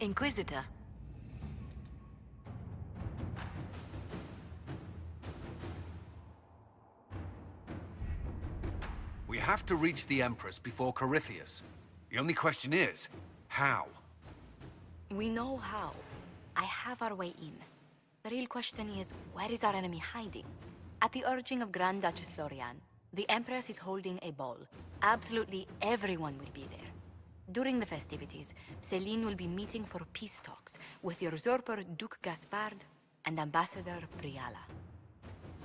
Inquisitor. We have to reach the Empress before Corypheus. The only question is, how? We know how. I have our way in. The real question is, where is our enemy hiding? At the urging of Grand Duchess Florian, the Empress is holding a ball. Absolutely everyone will be there. During the festivities, Celine will be meeting for peace talks with the usurper Duke Gaspard and Ambassador Briala.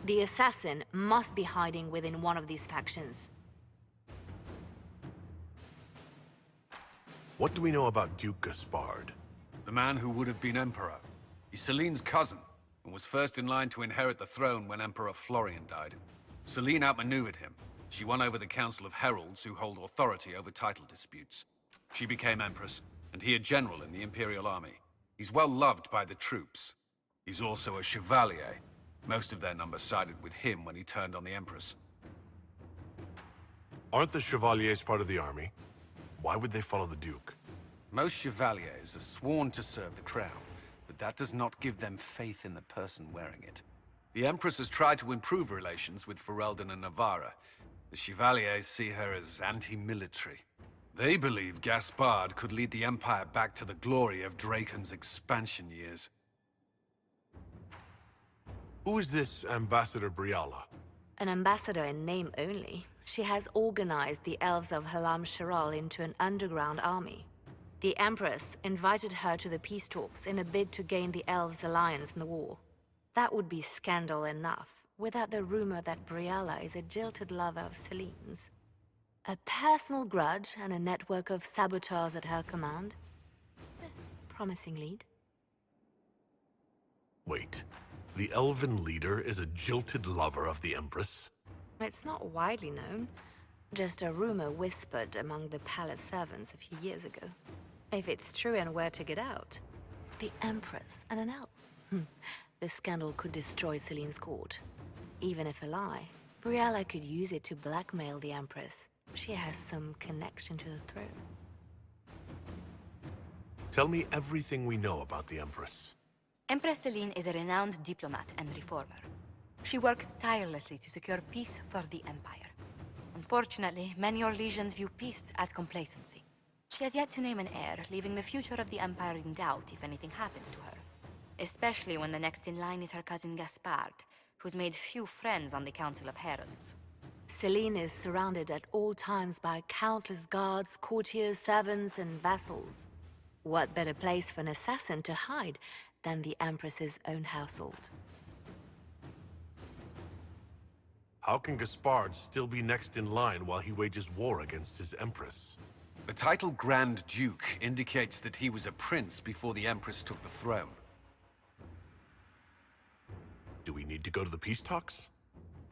The assassin must be hiding within one of these factions. What do we know about Duke Gaspard? The man who would have been Emperor. He's Celine's cousin, and was first in line to inherit the throne when Emperor Florian died. Celine outmaneuvered him. She won over the Council of Heralds, who hold authority over title disputes. She became Empress, and he a general in the Imperial Army. He's well loved by the troops. He's also a Chevalier. Most of their number sided with him when he turned on the Empress. Aren't the Chevaliers part of the army? Why would they follow the Duke? Most Chevaliers are sworn to serve the crown, but that does not give them faith in the person wearing it. The Empress has tried to improve relations with Ferelden and Navarra. The Chevaliers see her as anti-military. They believe Gaspard could lead the Empire back to the glory of Draken's expansion years. Who is this Ambassador Briala? An ambassador in name only. She has organized the elves of Halam Shiral into an underground army. The Empress invited her to the peace talks in a bid to gain the elves' alliance in the war. That would be scandal enough, without the rumor that Briala is a jilted lover of Celine's. A personal grudge and a network of saboteurs at her command. Promising lead. Wait, the elven leader is a jilted lover of the Empress? It's not widely known. Just a rumor whispered among the palace servants a few years ago. If it's true and were to get out, the Empress and an elf. The scandal could destroy Celine's court. Even if a lie, Briala could use it to blackmail the Empress. She has some connection to the throne. Tell me everything we know about the Empress. Empress Celine is a renowned diplomat and reformer. She works tirelessly to secure peace for the Empire. Unfortunately, many Orlesians view peace as complacency. She has yet to name an heir, leaving the future of the Empire in doubt if anything happens to her. Especially when the next in line is her cousin Gaspard, who's made few friends on the Council of Heralds. Celine is surrounded at all times by countless guards, courtiers, servants, and vassals. What better place for an assassin to hide than the Empress's own household? How can Gaspard still be next in line while he wages war against his Empress? The title Grand Duke indicates that he was a prince before the Empress took the throne. Do we need to go to the peace talks?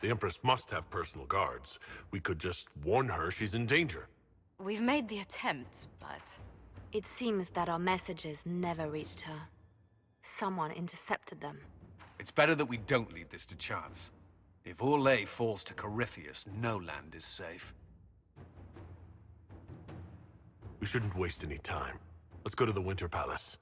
The Empress must have personal guards. We could just warn her she's in danger. We've made the attempt, but... It seems that our messages never reached her. Someone intercepted them. It's better that we don't leave this to chance. If Orlais falls to Corypheus, no land is safe. We shouldn't waste any time. Let's go to the Winter Palace.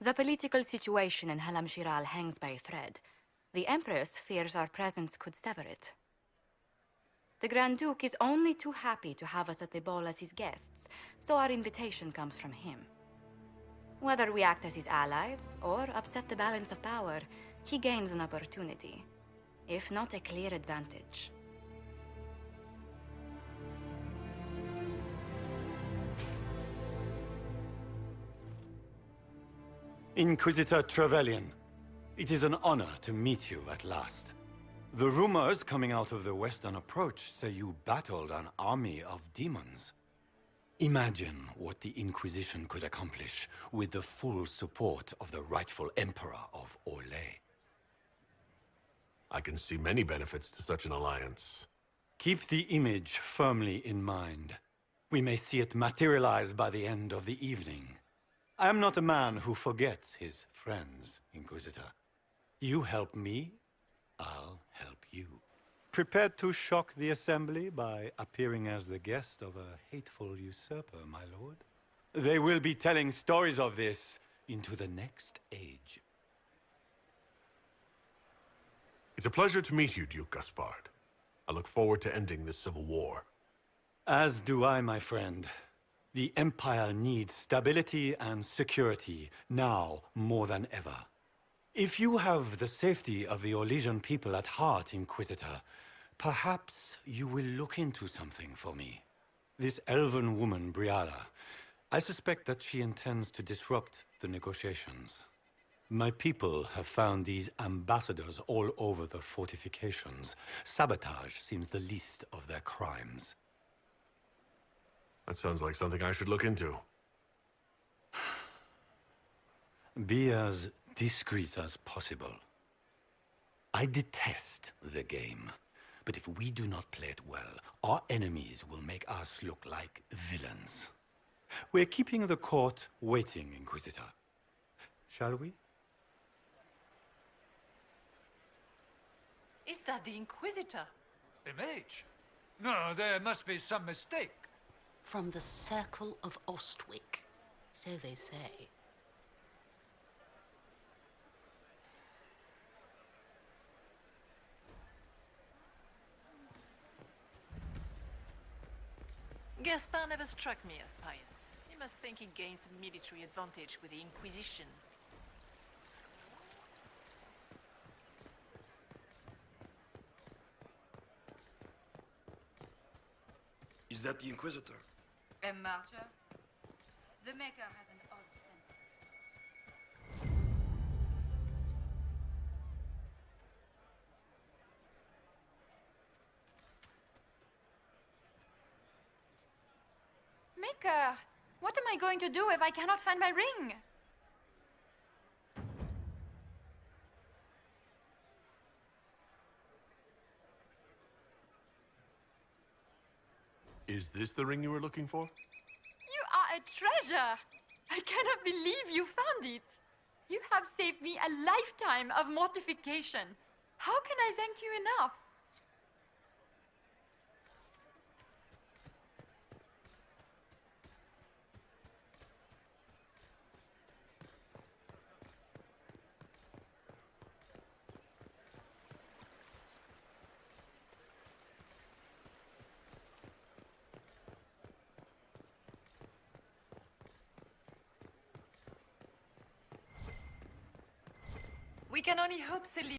The political situation in Halam Shiral hangs by a thread. The Empress fears our presence could sever it. The Grand Duke is only too happy to have us at the ball as his guests, so our invitation comes from him. Whether we act as his allies or upset the balance of power, he gains an opportunity, if not a clear advantage. Inquisitor Trevelyan, it is an honor to meet you at last. The rumors coming out of the Western Approach say you battled an army of demons. Imagine what the Inquisition could accomplish with the full support of the rightful Emperor of Orlais. I can see many benefits to such an alliance. Keep the image firmly in mind. We may see it materialize by the end of the evening. I am not a man who forgets his friends, Inquisitor. You help me, I'll help you. Prepared to shock the Assembly by appearing as the guest of a hateful usurper, my lord? They will be telling stories of this into the next age. It's a pleasure to meet you, Duke Gaspard. I look forward to ending this civil war. As do I, my friend. The Empire needs stability and security, now more than ever. If you have the safety of the Orlesian people at heart, Inquisitor, perhaps you will look into something for me. This elven woman, Briala, I suspect that she intends to disrupt the negotiations. My people have found these ambassadors all over the fortifications. Sabotage seems the least of their crimes. That sounds like something I should look into. Be as discreet as possible. I detest the game, but if we do not play it well, our enemies will make us look like villains. We're keeping the court waiting, Inquisitor. Shall we? Is that the Inquisitor? A mage? No, there must be some mistake. From the Circle of Ostwick, so they say. Gaspard never struck me as pious. He must think he gains a military advantage with the Inquisition. Is that the Inquisitor? A martyr? The Maker has an odd sense. Maker, what am I going to do if I cannot find my ring? Is this the ring you were looking for? You are a treasure! I cannot believe you found it! You have saved me a lifetime of mortification. How can I thank you enough? We can only hope Celine